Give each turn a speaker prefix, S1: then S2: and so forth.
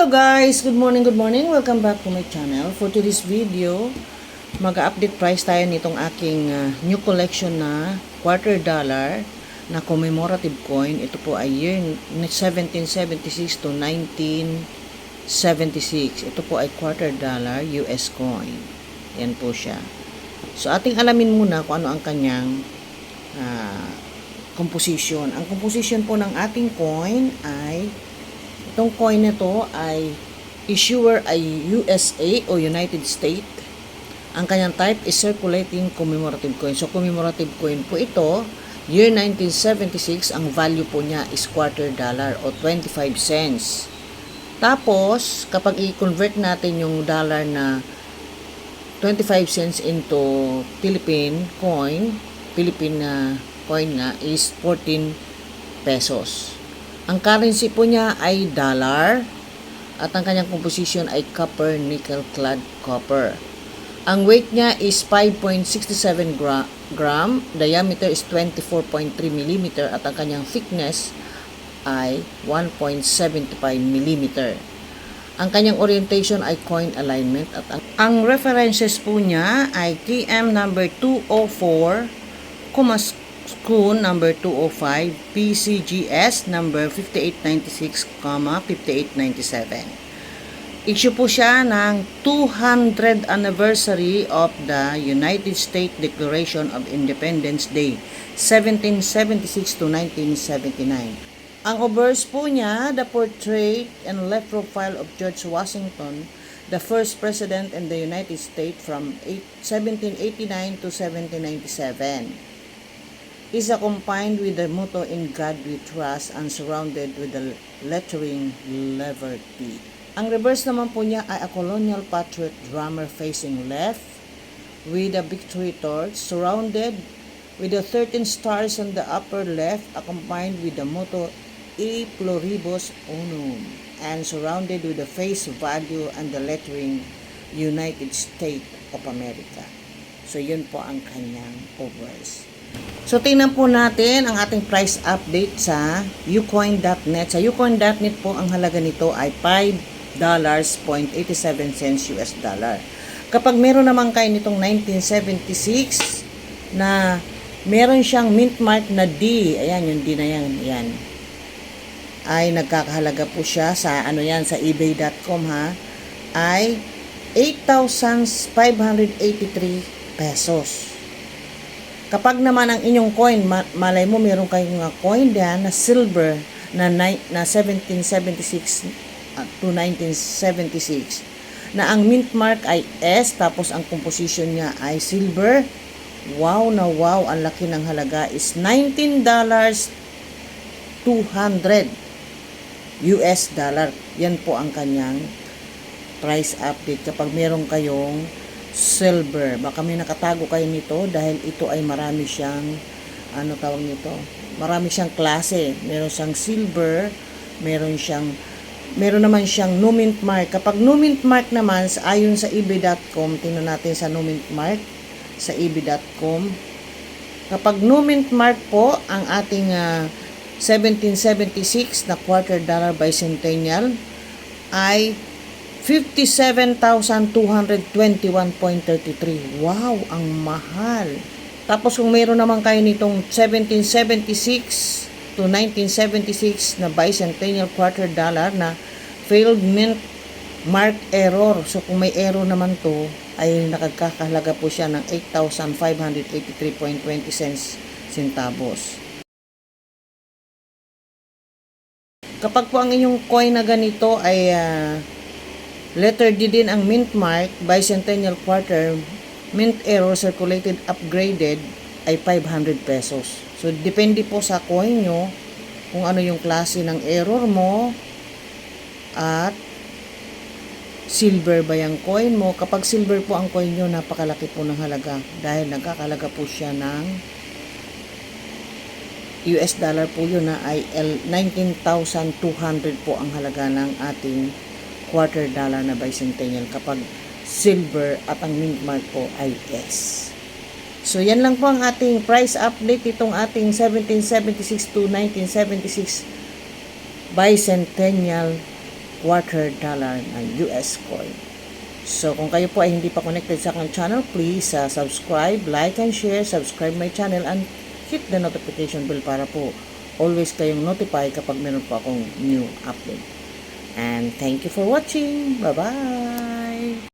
S1: Hello guys! Good morning, good morning. Welcome back to my channel. For today's video, mag-update price tayo nitong aking new collection na quarter dollar na commemorative coin. Ito po ay year 1776 to 1976. Ito po ay quarter dollar US coin. Yan po siya. So ating alamin muna kung ano ang kanyang composition. Ang composition po ng ating coin ay itong coin na to ay issuer ay USA o United States. Ang kanyang type is circulating commemorative coin. So commemorative coin po ito, year 1976, ang value po niya is quarter dollar o 25 cents. Tapos kapag i-convert natin yung dollar na 25 cents into Philippine coin nga is 14 pesos. Ang currency po niya ay dollar at ang kanyang composition ay copper, nickel clad copper. Ang weight niya is 5.67 gram, diameter is 24.3 mm at ang kanyang thickness ay 1.75 mm. Ang kanyang orientation ay coin alignment at ang references po niya ay TM number 204, Schoon number 205, PCGS number 5896, 5897. Issue po siya ng 200th anniversary of the United States Declaration of Independence Day, 1776 to 1979. Ang obverse po niya, the portrait and left profile of George Washington, the first president in the United States from 1789 to 1797. Is accompanied with the motto "In God We Trust" and surrounded with the lettering "Liberty". Ang reverse naman po niya ay a colonial patriot drummer facing left with a victory torch surrounded with the 13 stars on the upper left accompanied with the motto "E Pluribus Unum" and surrounded with the face value and the lettering "United States of America". So yun po ang kanyang obverse. So, tingnan po natin ang ating price update sa ucoin.net. Sa ucoin.net po, ang halaga nito ay $5.87 US dollar. Kapag meron naman kayo nitong 1976 na meron siyang mint mark na D, ayan, yung D na yan, ayan, ay nagkakahalaga po siya sa, sa ebay.com ay 8,583 pesos. Kapag naman ang inyong coin, malay mo meron kayong coin diyan na silver na 1776 to 1976 na ang mint mark ay S tapos ang composition niya ay silver. Wow na wow, ang laki ng halaga is $19.200 US dollar. Yan po ang kanyang price update kapag meron kayong silver. Baka may nakatago kayo nito dahil ito ay marami siyang marami siyang klase. Meron siyang silver, meron naman siyang no mint mark. Kapag no mint mark naman, ayon sa ebay.com, tingnan natin sa no mint mark sa ebay.com. Kapag no mint mark po ang ating 1776 na quarter dollar bicentennial ay 57,221.33. Wow, ang mahal. Tapos kung mayroon naman kayo nitong 1776 to 1976 na bicentennial quarter dollar na failed mint mark error. So kung may error naman to, ay nakakahalaga po siya ng 8,583.20 centavos. Kapag po ang inyong coin na ganito ay letter D din ang mint mark, bicentennial quarter, mint error, circulated, upgraded, ay 500 pesos. So, depende po sa coin nyo kung ano yung klase ng error mo at silver ba yung coin mo. Kapag silver po ang coin nyo, napakalaki po ng halaga dahil nagkakalaga po siya ng US dollar po yun na ay 19,200 po ang halaga ng ating quarter dollar na bicentennial kapag silver at ang mint mark po ay S. So, yan lang po ang ating price update itong ating 1776 to 1976 bicentennial quarter dollar ng US coin. So, kung kayo po ay hindi pa connected sa aking channel, please subscribe, like, and share. Subscribe my channel and hit the notification bell para po always kayong notify kapag meron po akong new upload. And thank you for watching. Bye-bye!